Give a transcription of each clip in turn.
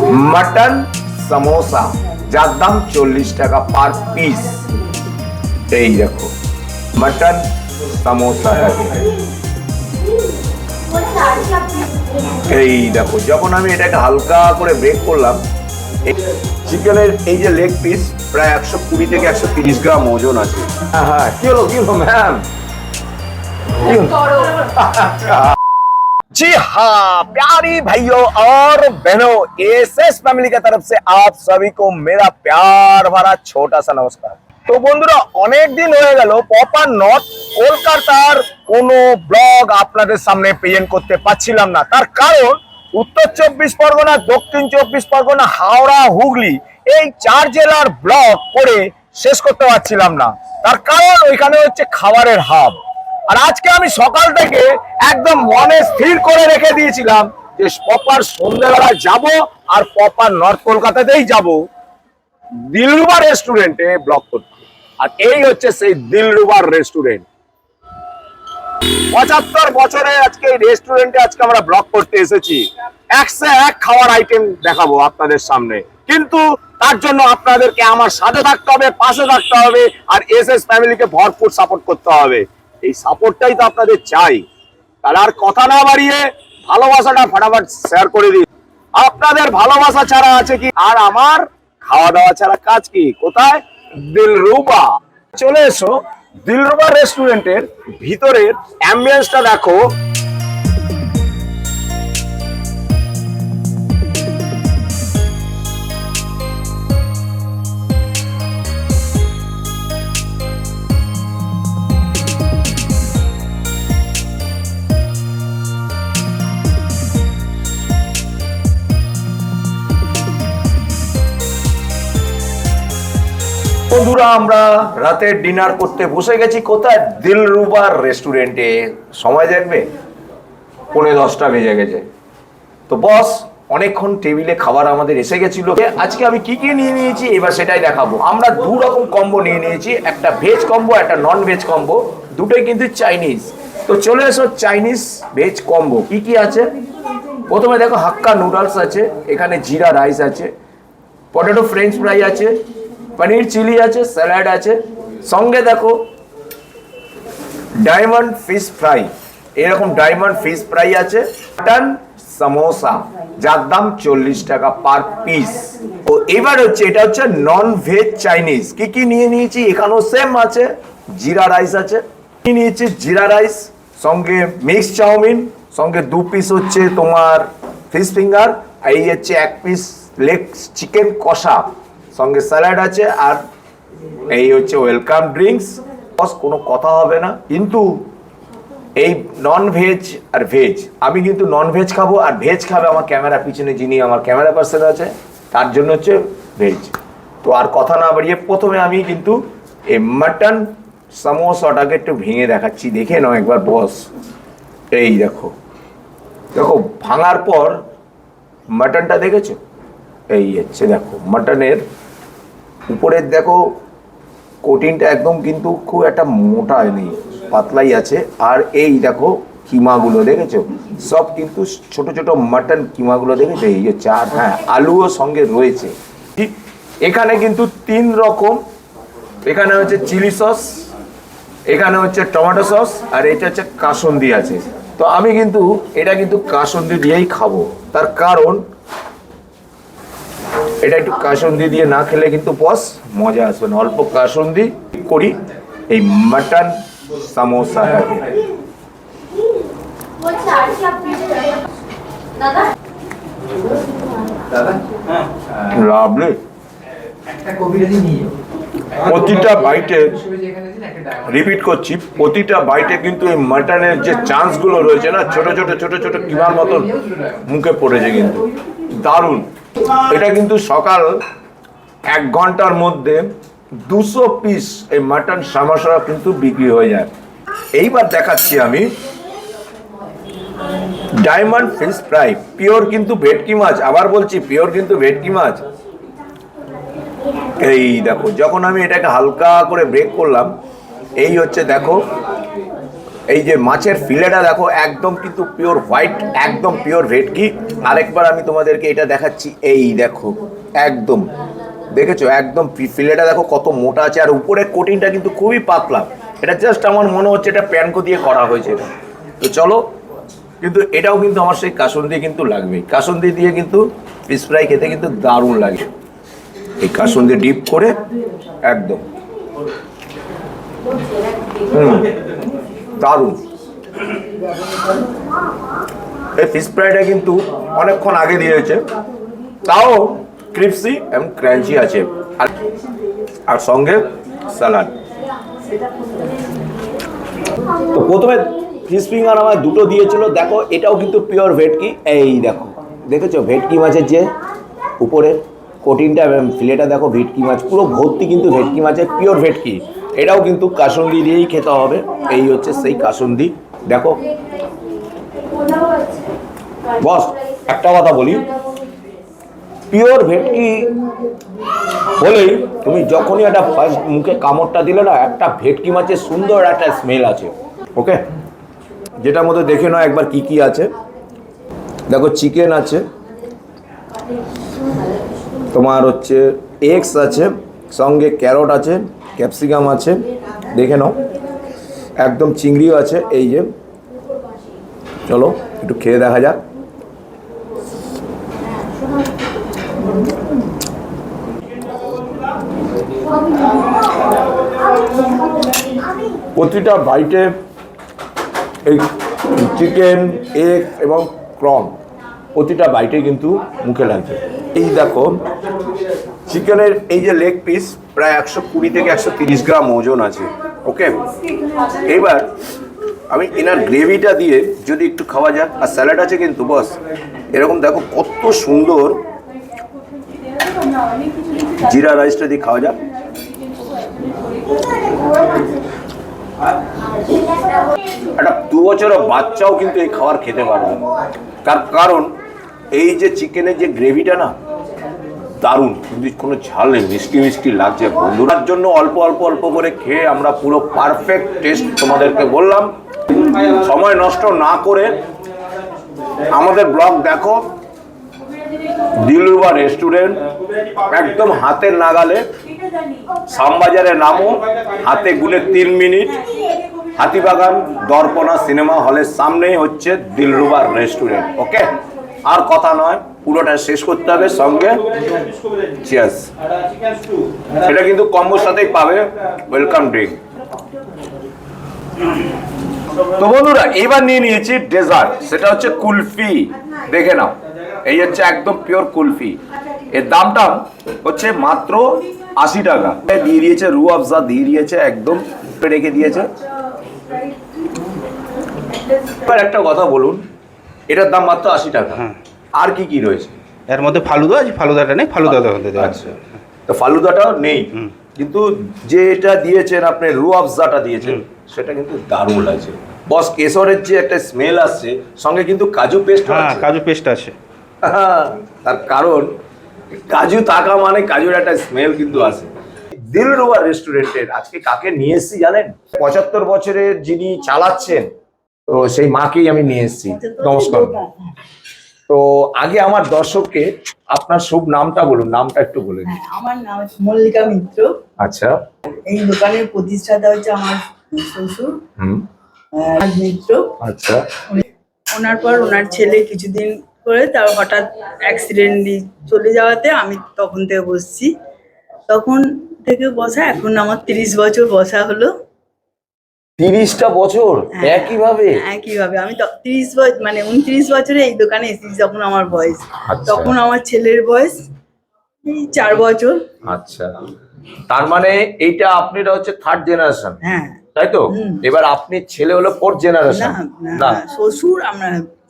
Mutton samosa যার দাম 40 টাকা পার পিস। এই দেখো মটন সমোসা, এই দেখো যখন আমি এটাকে হালকা করে ব্রেক করলাম, চিকেনের এই যে লেগ পিস প্রায় 120 থেকে 130 গ্রাম ওজন আছে। হ্যাঁ কি হলো ম্যাম? जी हाँ प्यारी भाइयों और बहनों, एसएस फैमिली की तरफ से आप सभी को मेरा प्यार भरा छोटा सा नमस्कार। তো বন্ধুরা অনেক দিন হয়ে গেল প্রপার নর্থ কলকাতার কোনো ব্লগ আপনাদের সামনে প্রেজেন্ট করতে পারছিলাম না। তার কারণ উত্তর 24 পরগনা, দক্ষিণ 24 পরগনা, হাওড়া, হুগলি এই 4 জেলার ব্লগ করে শেষ করতে পারছিলাম না। তার কারণ ওইখানে হচ্ছে খাবারের হাব। আর আজকে আমি সকাল থেকে একদম মনে স্থির করে রেখে দিয়েছিলাম যে প্রপার সন্ধ্যাবেলা যাব আর প্রপার নর্থ কলকাতাতেই যাব দিলরুবা রেস্টুরেন্টে ব্লগ করতে। আর এই হচ্ছে সেই দিলরুবা রেস্টুরেন্ট। 75 বছরে আজকে এই রেস্টুরেন্টে আজকে আমরা ব্লগ করতে এসেছি। 101 খাওয়ার আইটেম দেখাবো আপনাদের সামনে, কিন্তু তার জন্য আপনাদেরকে আমার সাথে থাকতে হবে, পাশে থাকতে হবে, আর এসএস ফ্যামিলিকে ভরপুর সাপোর্ট করতে হবে। এই সাপোর্টটাই তো আপনাদের চাই। তাহলে আর কথা না বাড়িয়ে ভালোবাসাটা ফটাফট শেয়ার করে দিন। আপনাদের ভালোবাসা ছাড়া আছে কি আর আমার খাওয়া দাওয়া ছাড়া কাজ কি? কোথায়? দিলরুবা। চলে এসো দিলরুবা রেস্টুরেন্টের ভিতরের অ্যাম্বিয়েন্সটা দেখো। বন্ধুরা আমরা রাতে ডিনার করতে বসে গেছি কোথায়? দিলরুবা রেস্টুরেন্টে। সময় দেখবে 9:45 বেজে গেছে। তো বস অনেকক্ষণ টেবিলে খাবার আমাদের এসে গেছিল। আজকে আমি কি কি নিয়ে নিয়েছি এবার সেটাই দেখাবো। আমরা 2 রকম কম্বো নিয়ে নিয়েছি, একটা ভেজ কম্বো, একটা নন ভেজ কম্বো, দুটোই কিন্তু চাইনিজ। তো চলে এসো চাইনিজ ভেজ কম্বো কি কি আছে। প্রথমে দেখো হাক্কা নুডলস আছে, এখানে জিরা রাইস আছে, পটেটো ফ্রেঞ্চ ফ্রাই আছে, পনির চিলি আছে, স্যালাড আছে, সঙ্গে দেখো ডায়মন্ড ফিশ ফ্রাই, এরকম ডায়মন্ড ফিশ ফ্রাই আছে, মটন সমোসা যার দাম 40 টাকা পার পিস। তো এবার হচ্ছে এটা হচ্ছে নন ভেজ চাইনিজ। কি কি নিয়ে নিয়েছি এখানেও সেম আছে, জিরা রাইস আছে, নিয়েছি জিরা রাইস, সঙ্গে মিক্স চাউমিন, সঙ্গে 2 পিস হচ্ছে তোমার ফিশ ফিঙ্গার, এই হচ্ছে 1 পিস লেগ চিকেন কষা, সঙ্গে স্যালাড আছে, আর এই হচ্ছে ওয়েলকাম ড্রিঙ্কস। বস কোনো কথা হবে না, কিন্তু এই নন ভেজ আর ভেজ, আমি কিন্তু নন ভেজ খাবো আর ভেজ খাবে আমার ক্যামেরা পিছনে যিনি আমার ক্যামেরা পার্সন আছে, তার জন্য হচ্ছে ভেজ। তো আর কথা না বাড়িয়ে প্রথমে আমি কিন্তু এই মটন সমোসাটাকে একটু ভেঙে দেখাচ্ছি, দেখে নাও একবার বস। এই দেখো দেখো ভাঙার পর মটনটা দেখেছো? এই হচ্ছে দেখো মটনের উপরের দেখো কোটিংটা একদম কিন্তু খুব একটা মোটা নেই, পাতলাই আছে। আর এই দেখো কিমাগুলো দেখেছো? সব কিন্তু ছোট ছোট মটন কিমাগুলো দেখেছো? এই হচ্ছে, আর হ্যাঁ আলুও সঙ্গে রয়েছে। এখানে কিন্তু 3 রকম, এখানে হচ্ছে চিলি সস, এখানে হচ্ছে টমেটো সস, আর এটা হচ্ছে কাসুন্দি আছে। তো আমি কিন্তু এটা কিন্তু কাসুন্দি দিয়েই খাবো, তার কারণ এটা একটু কাসুন্দি দিয়ে না খেলে কিন্তু বস মজা আসবে না। অল্প কাসুন্দি করি এই মটন সমোসাটাকে। লাভলি। প্রতিটা বাইটে, রিপিট করছি, প্রতিটা বাইটে কিন্তু এই মটনের যে চান্সগুলো রয়েছে না, ছোট ছোট ছোট ছোট কিমার মতন মুখে পড়েছে, কিন্তু দারুণ। এটা কিন্তু সকাল 1 ঘন্টার মধ্যে 200 পিস এই মটন সমোসা কিন্তু বিক্রি হয়ে যায়। এইবার দেখাচ্ছি আমি ডায়মন্ড ফিশ ফ্রাই, পিওর কিন্তু ভেটকি মাছ, আবার বলছি পিওর কিন্তু ভেটকি মাছ। এই দেখো যখন আমি এটাকে হালকা করে ব্রেক করলাম, এই হচ্ছে দেখো এই যে মাছের ফিলেটা দেখো একদম কিন্তু পিওর হোয়াইট, একদম পিওর ভেটকি। আরেকবার আমি তোমাদেরকে এটা দেখাচ্ছি, এই দেখো একদম, দেখেছো একদম ফিলেটা দেখো কত মোটা আছে, আর উপরের কোটিংটা কিন্তু খুবই পাতলা। এটা জাস্ট আমার মনে হচ্ছে এটা প্যানকো দিয়ে করা হয়েছে এটা। তো চলো, কিন্তু এটাও কিন্তু আমার সেই কাসুন্দি কিন্তু লাগবে, কাসুন্দি দিয়ে কিন্তু ফিশ ফ্রাই খেতে কিন্তু দারুণ লাগে। এই কাসুন্দি ডিপ করে একদম দারুণ। এই ফিশ ফ্রাইটা কিন্তু অনেকক্ষণ আগে দিয়েছে, তাও ক্রিপসি এবং ক্রাঞ্চি আছে, আর সঙ্গে স্যালাড। তো প্রথমে ফিশ ফিঙ্গার আমার দুটো দিয়েছিল, দেখো এটাও কিন্তু পিওর ভেটকি। এই দেখো, দেখেছো ভেটকি মাছের যে উপরে কোটিনটা এবং ফিলেটা দেখো, ভেটকি মাছ পুরো ভর্তি কিন্তু ভেটকি মাছের, পিওর ভেটকি। এটাও কিন্তু কাসুন্দি দিয়েই খেতে হবে। এই হচ্ছে সেই কাসুন্দি, দেখো বস। একটা কথা বলি, পিওর ভেটকি হলেই তুমি যখনই একটা ফার্স্ট মুখে কামড়টা দিলে না, একটা ভেটকি মাছের সুন্দর একটা স্মেল আছে। ওকে, যেটার মধ্যে দেখে নাও একবার কি কি আছে। দেখো চিকেন আছে, তোমার হচ্ছে এগস আছে, সঙ্গে ক্যারট আছে, ক্যাপসিকাম আছে, দেখে নাও একদম চিংড়িও আছে। এই যে চলো একটু খেয়ে দেখা যাক। প্রতিটা বাইটে এই চিকেন, এগ এবং ক্রম প্রতিটা বাইটে কিন্তু মুখে লাগছে। এই দেখো চিকেনের এই যে লেগ পিস প্রায় 120 থেকে 130 গ্রাম ওজন আছে। ওকে, এবার আমি এনার গ্রেভিটা দিয়ে যদি একটু খাওয়া যাক, আর স্যালাড আছে কিন্তু বস, এরকম দেখো কত সুন্দর জিরা রাইসটা দিয়ে খাওয়া যাক। একটা 2 বছরের বাচ্চাও কিন্তু এই খাবার খেতে পারবে, তার কারণ এই যে চিকেনের যে গ্রেভিটা না দারুণ, কিন্তু কোনো ঝাল নেই, মিষ্টি মিষ্টি লাগছে। বন্ধুরার জন্য অল্প অল্প অল্প করে খেয়ে আমরা পুরো পারফেক্ট টেস্ট তোমাদেরকে বললাম। সময় নষ্ট না করে আমাদের ব্লগ দেখো, দিলরুবা রেস্টুরেন্ট একদম হাতের নাগালে, শ্যামবাজারে নামো, হাতে গুনে 3 মিনিট, হাতিবাগান দর্পণা সিনেমা হলের সামনেই হচ্ছে দিলরুবা রেস্টুরেন্ট। ওকে, আর কথা নয়, পুরোটা শেষ করতে হবে। সঙ্গে চিয়ার্স, এটা কিন্তু কম্বোর সাথেই পাবে, ওয়েলকাম ড্রিঙ্ক। তো বন্ধুরা এবার নিয়ে নিয়েছি ডেজার্ট, সেটা হচ্ছে কুলফি। দেখে নাও, এই হচ্ছে একদম পিওর কুলফি। এর দামটা হচ্ছে মাত্র 80 টাকা। দিয়ে দিয়েছে রু আফজা, দিয়ে দিয়েছে একদম রেখে দিয়েছে। এবার একটা কথা বলুন, এটার দাম মাত্র 80 টাকা, আর কি কি রয়েছে এর মধ্যে? ফালুদা আছে, ফালুদাটা নেই, ফালুদাটা আচ্ছা, তো ফালুদাটাও নেই, কিন্তু যেটা দিয়েছেন আপনি রু আফজাটা দিয়েছেন সেটা কিন্তু দারুণ লাগছে বস। কেশরের যে একটা স্মেল আসছে, সঙ্গে কিন্তু কাজু পেস্ট আছে। কাজু পেস্ট আছে, তার কারণ কাজু থাকা মানে কাজুর একটা স্মেল কিন্তু আসে। দিলরুবা রেস্টুরেন্টের আজকে কাকে নিয়ে এসেছি জানেন? 75 বছরের যিনি চালাচ্ছেন, তো সেই মাকেই আমি নিয়ে এসেছি। নমস্কার। তো আগে আমার দর্শককে আপনার শুভ নামটা বলুন, নামটা একটু বলে দিন। আমার নাম মল্লিকা মিত্র। আচ্ছা, এই দোকানের প্রতিষ্ঠাতা হচ্ছে আমার শ্বশুর মিত্র। আচ্ছা, ওনার পর ওনার ছেলে কিছুদিন করে তার হঠাৎ অ্যাক্সিডেন্টলি চলে যাওয়াতে আমি তখন থেকে বসছি, তখন থেকে বসা। এখন আমার 30 বছর বসা হলো। 30টা বছর একইভাবে? একইভাবে আমি 30 বছর, মানে 29 বছরে এই দোকানে এসেছি যখন আমার বয়স। তখন আমার ছেলের বয়স এই 4 বছর। আচ্ছা, তার মানে এইটা আপনারা হচ্ছে 3rd জেনারেশন, হ্যাঁ তাই তো? এবার আপনি ছেলে হলো 4th জেনারেশন। না, শ্বশুর আমরা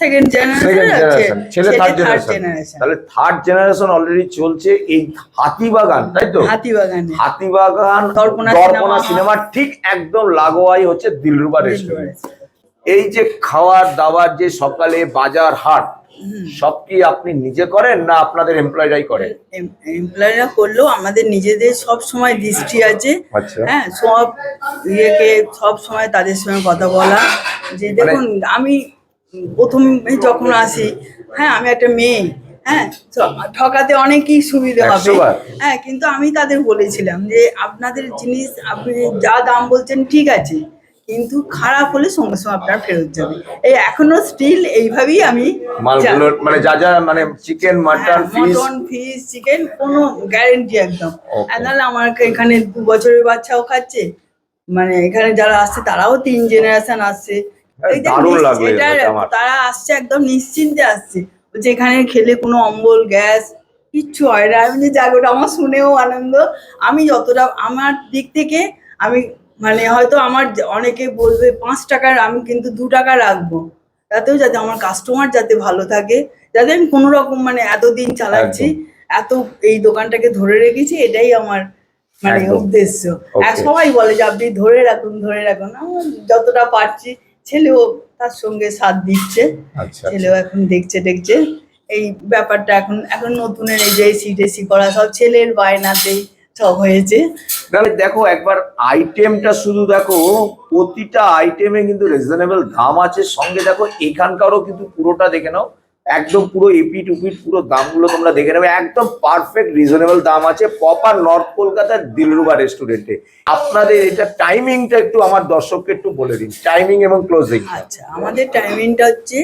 সেকেন্ড জেনারেশন, ছেলে 3rd জেনারেশন। তাহলে 3rd জেনারেশন অলরেডি চলছে এই হাতিবাগান, তাই তো? হাতিবাগান দর্পণা সিনেমা ঠিক একদম লাগোয়াই হচ্ছে দিলরুবা রেস্টুরেন্ট। এই যে খাওয়ার দাওয়ার যে সকালে বাজার হাট, সব কি আপনি নিজে করেন না আপনাদের এমপ্লয়িরাই করে? এমপ্লয়িরা করলেও আমাদের নিজেদের সব সময় দৃষ্টি আছে। আচ্ছা। হ্যাঁ, সব ইয়েকে সব সময় তাদের সঙ্গে কথা বলা যে দেখুন আমি প্রথমে যখন আসি, হ্যাঁ আমি একটা মেয়ে, হ্যাঁ ঠকাতে অনেকই সুবিধা হবে, 100 বার। হ্যাঁ কিন্তু আমি তাদের বলেছিলাম যে আপনাদের জিনিস আপনি যা দাম বলছেন ঠিক আছে, কিন্তু খারাপ হলে সঙ্গে সঙ্গে আপনার ফেরত যাবে। এই এখনো স্টিল এইভাবেই আমি মালগুলো মানে যা যা মানে chicken, mutton, fish, mutton, fish, chicken কোনো গ্যারেন্টি একদম। Okay. আর নাহলে আমার এখানে 2 বছরের বাচ্চাও খাচ্ছে, মানে এখানে যারা আসছে তারাও 3 জেনারেশন আসছে। এই যে দারুণ লাগলো এটা এটা আমার। তারা আসছে একদম নিশ্চিন্তে আসছে, বলছে এখানে খেলে কোনো অম্বল গ্যাস কিচ্ছু হয় না। আমি যে জায়গাটা আমার শুনেও আনন্দ, আমি যতটা আমার দিক থেকে আমি মানে হয়তো আমার অনেকে বলবে 5 টাকার, আমি কিন্তু 2 টাকা রাখবো, তাতেও যাতে আমার কাস্টমার যাতে ভালো থাকে, যাতে আমি কোনো রকম মানে এতদিন চালাচ্ছি, এত এই দোকানটাকে ধরে রেখেছি, এটাই আমার মানে একদম। উদ্দেশ্য। Okay. আর সবাই বলে যে আপনি ধরে রাখুন ধরে রাখুন, আমার যতটা পারছি। ছেলেও তার সঙ্গে সাথ দিচ্ছে, আচ্ছা, ছেলেও এখন দেখছে এই ব্যাপারটা। এখন এখন নতুনের এই যে সিটেসি করা সব ছেলের বায়নাতেই সব হয়েছে। তাহলে দেখো একবার আইটেমটা শুধু দেখো, প্রতিটা আইটেমে কিন্তু রিজনেবল দাম আছে। সঙ্গে দেখো এখানকারও কিন্তু পুরোটা দেখে নাও, একদম পুরো এপিট উপিট পুরো দামগুলো তোমরা দেখে নেবে, একদম পারফেক্ট রিজনেবল দাম আছে প্রপার নর্থ কলকাতার দিলরুবা রেস্টুরেন্টে। আপনাদের এটা টাইমিংটা একটু আমার দর্শককে একটু বলে দিন, টাইমিং এবং ক্লোজিং। আচ্ছা, আমাদের টাইমিংটা হচ্ছে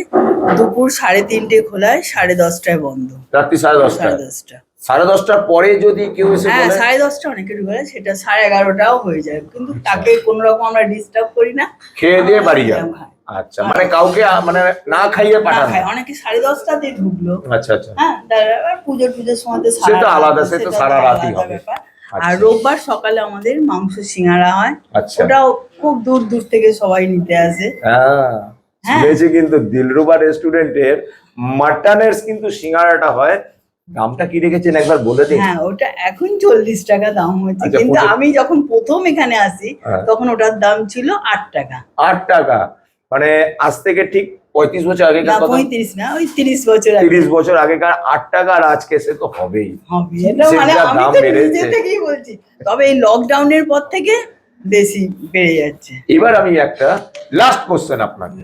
দুপুর 3:30 খোলায়, 10:30টায় বন্ধ। রাত্রি 10:30। 10:30 10:30টার পরে যদি কেউ এসে হ্যাঁ, বলে 10:30 অনেকে ঢুকে, সেটা 11:30টাও হয়ে যায়, কিন্তু তাকে কোনো রকম আমরা ডিস্টার্ব করি না, খেয়ে দিয়ে বাড়ি যান। খাই। আচ্ছা, মানে কাউকে মানে না খাইয়ে না পাঠান? খায়, অনেকে 10:30টাতেই ঢুকলো। আচ্ছা আচ্ছা। হ্যাঁ, তারপর পুজোর সময় তো সে তো আলাদা, সে তো সারা রাতই আলাদা হবে। ব্যাপার। আচ্ছা। আর রোববার সকালে আমাদের মাংস সিঙ্গারা হয়, আচ্ছা। ওটাও খুব দূর দূর থেকে সবাই নিতে আসে। হ্যাঁ, হ্যাঁ। শুনেছি কিন্তু দিলরুবা রেস্টুরেন্টের মাটনের কিন্তু সিঙ্গারাটা হয়। দামটা কি রেখেছেন একবার বলে দিন। হ্যাঁ, ওটা এখন 40 টাকা দাম হয়েছে, আচ্ছা, কিন্তু 40 আমি যখন প্রথম এখানে আসি হ্যাঁ। তখন ওটার দাম ছিল 8 টাকা। 8 টাকা, মানে আজ থেকে ঠিক 35 বছর না, আগেকার কথা। 35 না, ওই 30 বছর আগে 30 বছর আগেকার 8 টাকা, আর আজকে সে তো হবেই। হবে। এটা সে মানে যা আমি দাম তো বেড়েছে। নিজে থেকেই বলছি, তবে এই লকডাউনের পর থেকে বেশি বেড়ে যাচ্ছে। এবার আমি একটা লাস্ট কোশ্চেন আপনাকে,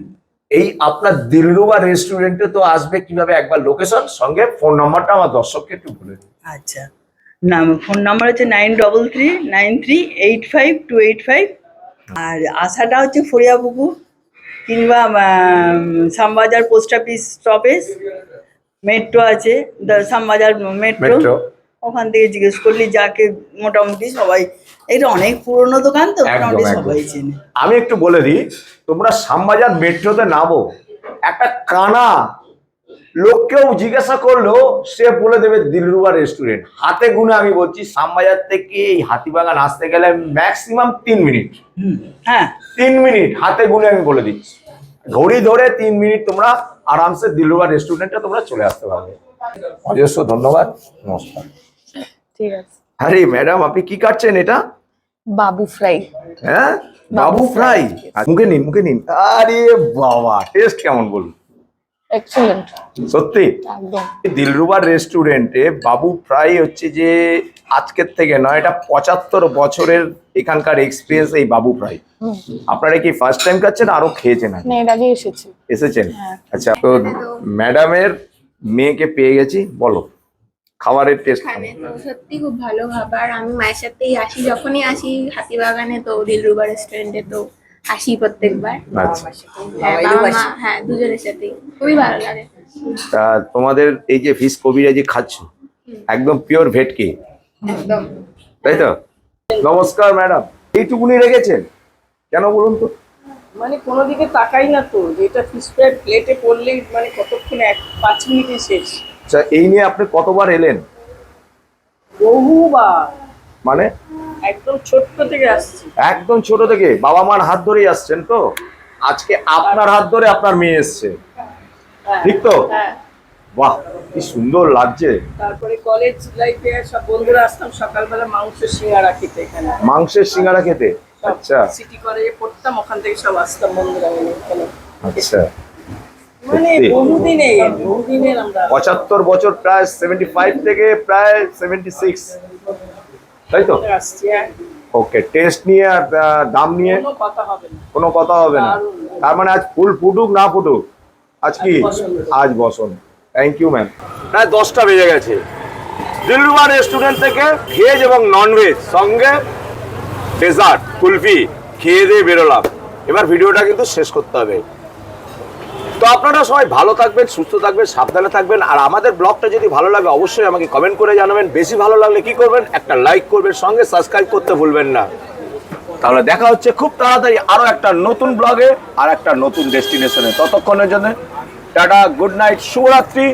এই আপনার দিলরুবা রেস্টুরেন্টে তো আসবে কিভাবে, একবার লোকেশন সঙ্গে ফোন নাম্বারটা আমার দর্শককে একটু বলে দিন। আচ্ছা, না ফোন নাম্বার হচ্ছে 9339385285, আর আসাটা হচ্ছে ফরিয়াপুকুর কিংবা Shyambazar post office stoppage, metro আছে, শ্যামবাজার মেট্রো, মেট্রো। ওখান থেকে জিজ্ঞেস করলি যাকে মোটামুটি সবাই, এটা অনেক পুরনো দোকান তো একদম, মোটামুটি একদম। সবাই চেনে। আমি একটু বলে দিই, তোমরা শ্যামবাজার মেট্রোতে নামো, একটা কানা লোককেও জিজ্ঞাসা করলেও সে বলে দেবে দিলরুবা রেস্টুরেন্ট। হাতে গুনে আমি বলছি, শ্যামবাজার থেকে এই হাতিবাগান আসতে গেলে ম্যাক্সিমাম 3 মিনিট। হ্যাঁ, 3 মিনিট হাতে গুনে আমি বলে দিচ্ছি, ঘড়ি ধরে 3 মিনিট তোমরা আরামসে দিলরুবা রেস্টুরেন্টে তোমরা চলে আসতে পারবে। অজস্র ধন্যবাদ, নমস্কার। ঠিক আছে। আরে ম্যাডাম, আপনি কি কাটছেন এটা? বাবু ফ্রাই। হ্যাঁ, বাবু ফ্রাই। মুখে নিন, মুখে নিন। আরে বাবা, টেস্ট কেমন বলুন? এক্সেলেন্ট। সত্যি একদম। দিলরুবা রেস্টুরেন্টে বাবু ফ্রাই হচ্ছে যে আজকের থেকে নয়, এটা 75 বছরের এখানকার এক্সপিরিয়েন্স এই বাবু ফ্রাই। আপনারা কি ফার্স্ট টাইম খাচ্ছেন, আরো খেয়েছেন? না, এর আগে এসেছি। এসেছেন? হ্যাঁ। আচ্ছা, তো ম্যাডামের মেয়েকে পেয়ে গেছি, বলো খাবারের টেস্ট। এখানে তো সত্যি খুব ভালো খাবার। আমি মায়ের সাথেই আসি, যখনই আসি হাতিবাগানে তো দিলরুবা রেস্টুরেন্টে তো আসি প্রত্যেকবার। আচ্ছা, হ্যাঁ, বাবা মা, হ্যাঁ দুজনের সাথেই খুবই ভালো লাগে। তা তোমাদের এই যে ফিশ কবিরাজি খাচ্ছ, একদম পিওর ভেটকি, একদম। তাই তো? নমস্কার ম্যাডাম, এইটুকুনি রেখেছেন কেন বলুন তো? মানে কোনো দিকে তাকাই না তো, যেটা ফিশ ফ্রাই প্লেটে পড়লেই মানে কতক্ষণে 5 মিনিটে শেষ। আচ্ছা, এই নিয়ে আপনি কতবার এলেন? বহুবার, মানে একদম ছোট্ট থেকে আসছি। একদম ছোট থেকে বাবা মার হাত ধরেই আসছেন তো? আজকে আপনার হাত ধরে আপনার মেয়ে এসছে, হ্যাঁ, ঠিক তো? হ্যাঁ। বাহ, কি সুন্দর লাগছে। তারপরে কলেজ লাইফে সব বন্ধুরা আসতাম সকালবেলা মাংসের সিঙ্গারা খেতে এখানে। মাংসের সিঙ্গারা খেতে? আচ্ছা সিটি কলেজে পড়তাম, ওখান থেকে সব আসতাম বন্ধুরা মিলে এখানে। আচ্ছা, মানে সত্যি। বহুদিনের আমরা 75 বছর, প্রায় 75 থেকে প্রায় 76, তাই তো? আসছি, হ্যাঁ। ওকে, টেস্ট নিয়ে আর দাম নিয়ে কোনো কথা হবে না। কোনো কথা হবে না। তার মানে আজ ফুল ফুটুক না ফুটুক, আজ কি? আজ বসন। Thank you ma'am. প্রায় 10টা বেজে গেছে। দিলরুবা রেস্টুরেন্ট থেকে ভেজ এবং নন ভেজ সঙ্গে ডেজার্ট কুলফি খেয়ে দিয়ে বেরোলাম। এবার ভিডিওটা কিন্তু শেষ করতে হবে। তো আপনারা সবাই ভালো থাকবেন, সুস্থ থাকবেন, সাবধানে থাকবেন। আর আমাদের ব্লগটা যদি ভালো লাগে অবশ্যই আমাকে কমেন্ট করে জানাবেন। বেশি ভালো লাগলে কি করবেন? একটা লাইক করবেন, সঙ্গে সাবস্ক্রাইব করতে ভুলবেন না। তাহলে দেখা হচ্ছে খুব তাড়াতাড়ি আরো একটা নতুন ব্লগে আর একটা নতুন ডেস্টিনেশনে। ততক্ষণের জন্য টাটা, গুড নাইট, শুভরাত্রি।